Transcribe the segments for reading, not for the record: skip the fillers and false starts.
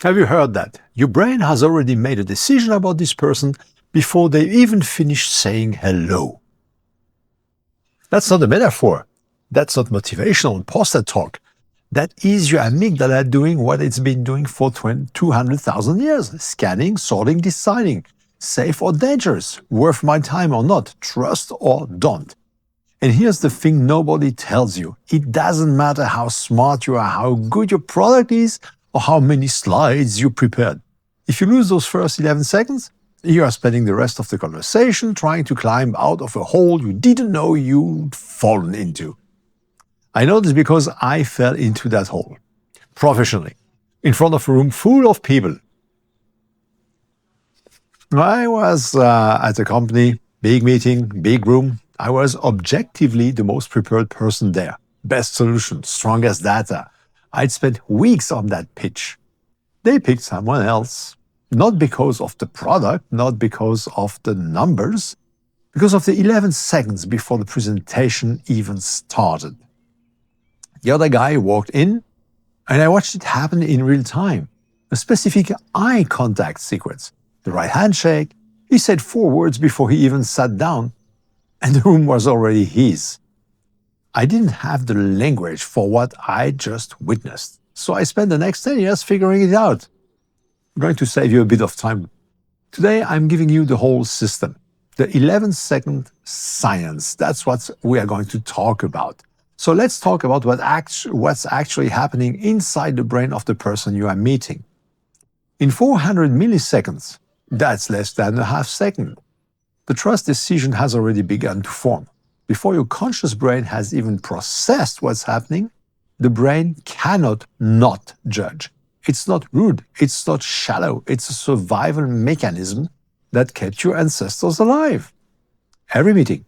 Have you heard that? Your brain has already made a decision about this person before they even finish saying hello. That's not a metaphor. That's not motivational imposter talk. That is your amygdala doing what it's been doing for 200,000 years. Scanning, sorting, deciding. Safe or dangerous. Worth my time or not. Trust or don't. And here's the thing nobody tells you. It doesn't matter how smart you are, how good your product is, or how many slides you prepared. If you lose those first 11 seconds, you are spending the rest of the conversation trying to climb out of a hole you didn't know you'd fallen into. I know this because I fell into that hole. Professionally. In front of a room full of people. I was at a company, big meeting, big room. I was objectively the most prepared person there. Best solution, strongest data. I'd spent weeks on that pitch. They picked someone else. Not because of the product, not because of the numbers, because of the 11 seconds before the presentation even started. The other guy walked in, and I watched it happen in real time. A specific eye contact sequence. The right handshake. He said 4 words before he even sat down, and the room was already his. I didn't have the language for what I just witnessed, so I spent the next 10 years figuring it out. I'm going to save you a bit of time. Today, I'm giving you the whole system. The 11-second science. That's what we are going to talk about. So let's talk about what's actually happening inside the brain of the person you are meeting. In 400 milliseconds, that's less than a half second, the trust decision has already begun to form. Before your conscious brain has even processed what's happening, the brain cannot not judge. It's not rude, it's not shallow, it's a survival mechanism that kept your ancestors alive. Every meeting,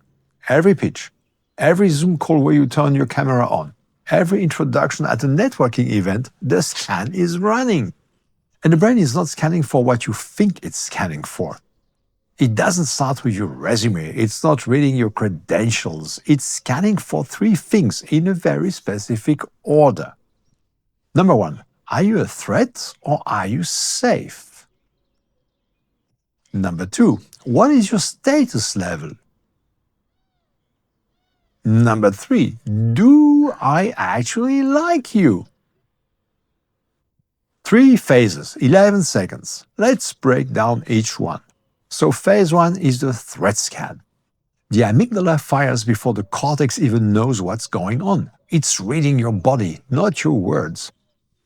every pitch, every Zoom call where you turn your camera on, every introduction at a networking event, the scan is running. And the brain is not scanning for what you think it's scanning for. It doesn't start with your resume, it's not reading your credentials, it's scanning for 3 things in a very specific order. Number 1, are you a threat or are you safe? Number 2, what is your status level? Number 3, do I actually like you? 3 phases, 11 seconds. Let's break down each one. So phase 1 is the threat scan. The amygdala fires before the cortex even knows what's going on. It's reading your body, not your words.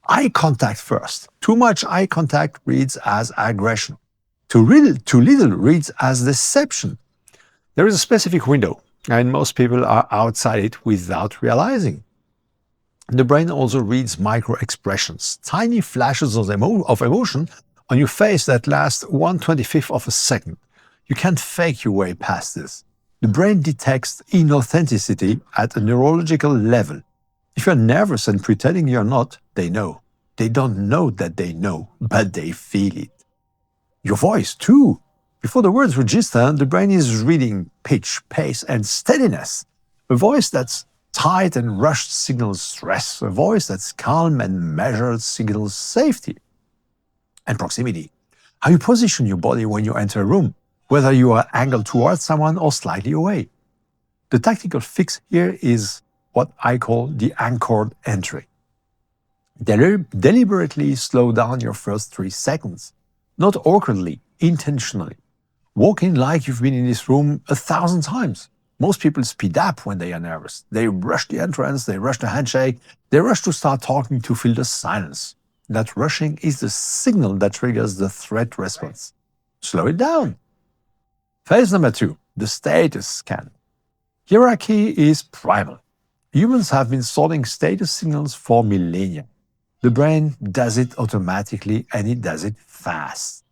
Eye contact first. Too much eye contact reads as aggression. Too little reads as deception. There is a specific window, and most people are outside it without realizing. The brain also reads micro-expressions, tiny flashes of emotion on your face that last 1/25th of a second. You can't fake your way past this. The brain detects inauthenticity at a neurological level. If you're nervous and pretending you're not, they know. They don't know that they know, but they feel it. Your voice, too. Before the words register, the brain is reading pitch, pace, and steadiness. A voice that's tight and rushed signals stress. A voice that's calm and measured signals safety. And proximity. How you position your body when you enter a room, whether you are angled towards someone or slightly away. The tactical fix here is what I call the anchored entry. Deliberately slow down your first 3 seconds. Not awkwardly, intentionally. Walk in like you've been in this room 1,000 times. Most people speed up when they are nervous. They rush the entrance, they rush the handshake, they rush to start talking to fill the silence. That rushing is the signal that triggers the threat response. Slow it down. Phase number 2, the status scan. Hierarchy is primal. Humans have been sorting status signals for millennia. The brain does it automatically and it does it fast.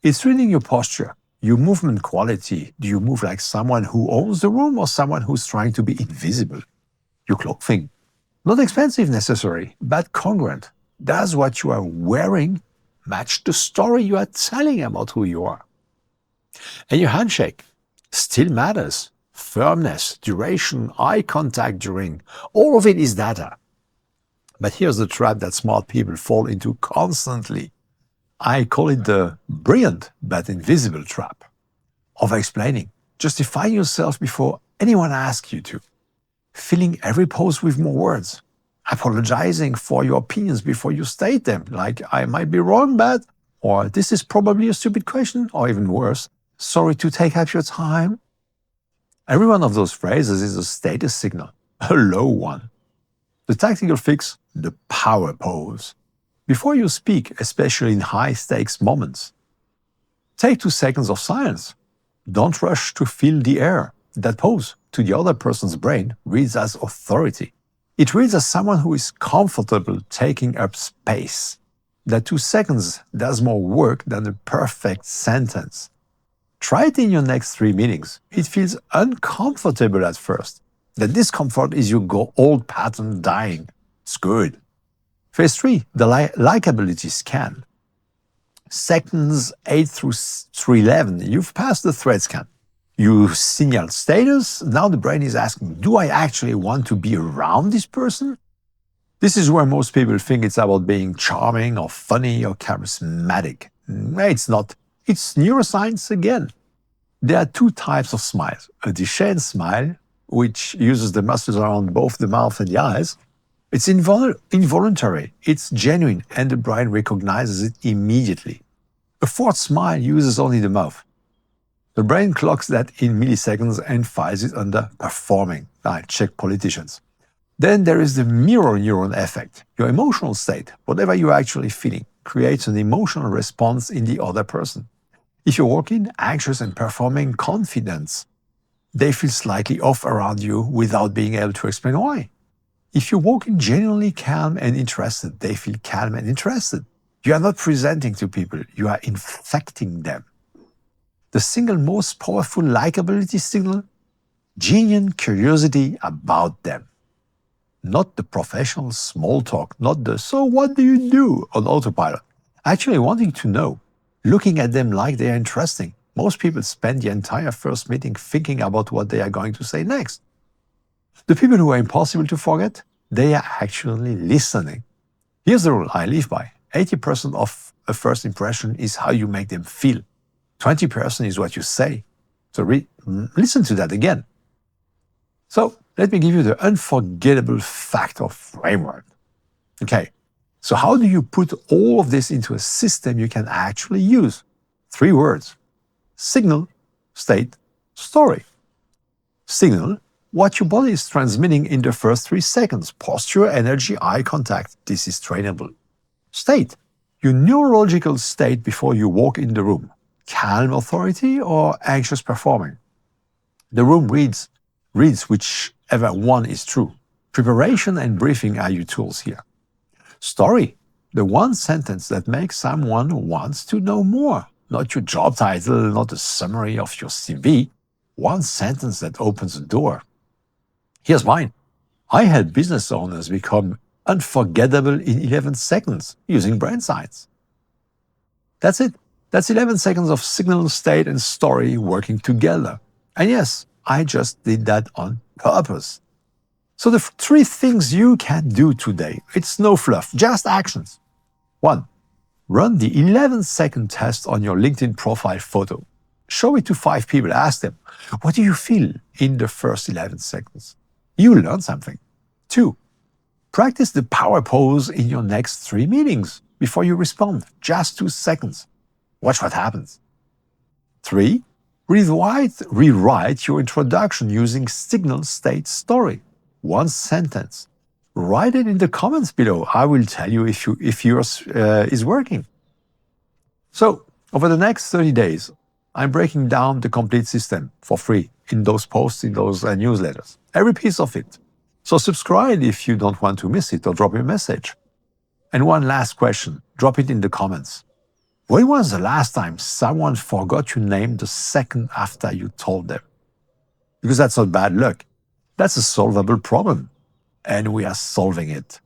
It's reading your posture, your movement quality. Do you move like someone who owns the room or someone who's trying to be invisible? Your clothing. Not expensive necessarily, but congruent. Does what you are wearing match the story you are telling about who you are? And your handshake still matters. Firmness, duration, eye contact during, all of it is data. But here's the trap that smart people fall into constantly. I call it the brilliant but invisible trap. Over-explaining, justifying yourself before anyone asks you to, filling every pause with more words, apologizing for your opinions before you state them, like I might be wrong, but, or this is probably a stupid question, or even worse, sorry to take up your time. Every one of those phrases is a status signal, a low one. The tactical fix, the power pause. Before you speak, especially in high-stakes moments, take 2 seconds of silence. Don't rush to fill the air. That pause, to the other person's brain, reads as authority. It reads as someone who is comfortable taking up space. That 2 seconds does more work than a perfect sentence. Try it in your next 3 meetings. It feels uncomfortable at first. The discomfort is your old pattern dying. It's good. Phase 3, the likability scan. Seconds 8 through 11, you've passed the thread scan. You signal status. Now the brain is asking, do I actually want to be around this person? This is where most people think it's about being charming or funny or charismatic. It's not. It's neuroscience again. There are 2 types of smiles. A Duchenne smile, which uses the muscles around both the mouth and the eyes. It's involuntary, it's genuine, and the brain recognizes it immediately. A forced smile uses only the mouth. The brain clocks that in milliseconds and files it under performing. I check politicians. Then there is the mirror neuron effect. Your emotional state, whatever you're actually feeling, creates an emotional response in the other person. If you're walking anxious and performing confidence, they feel slightly off around you without being able to explain why. If you're walking genuinely calm and interested, they feel calm and interested. You are not presenting to people, you are infecting them. The single most powerful likability signal? Genuine curiosity about them. Not the professional small talk, not the so what do you do on autopilot. Actually wanting to know, looking at them like they are interesting. Most people spend the entire first meeting thinking about what they are going to say next. The people who are impossible to forget, they are actually listening. Here's the rule I live by. 80% of a first impression is how you make them feel. 20% is what you say. So listen to that again. So let me give you the unforgettable fact or framework. Okay, so how do you put all of this into a system you can actually use? 3 words. Signal, state, story. Signal, what your body is transmitting in the first 3 seconds. Posture, energy, eye contact. This is trainable. State, your neurological state before you walk in the room. Calm authority or anxious performing. The room reads whichever one is true. Preparation and briefing are your tools here. Story, the one sentence that makes someone wants to know more. Not your job title, not a summary of your CV. One sentence that opens a door. Here's mine. I help business owners become unforgettable in 11 seconds using brain science. That's it. That's 11 seconds of signal, state, and story working together. And yes, I just did that on purpose. So the 3 things you can do today, it's no fluff, just actions. 1. Run the 11-second test on your LinkedIn profile photo. Show it to 5 people. Ask them, what do you feel in the first 11 seconds? You will learn something. 2. Practice the power pose in your next 3 meetings before you respond. Just 2 seconds. Watch what happens. 3. Rewrite your introduction using signal, state, story. 1 sentence. Write it in the comments below. I will tell you if yours is working. So, over the next 30 days, I'm breaking down the complete system for free in those posts, in those newsletters. Every piece of it. So subscribe if you don't want to miss it or drop me a message. And one last question. Drop it in the comments. When was the last time someone forgot your name the second after you told them? Because that's not bad luck. That's a solvable problem. And we are solving it.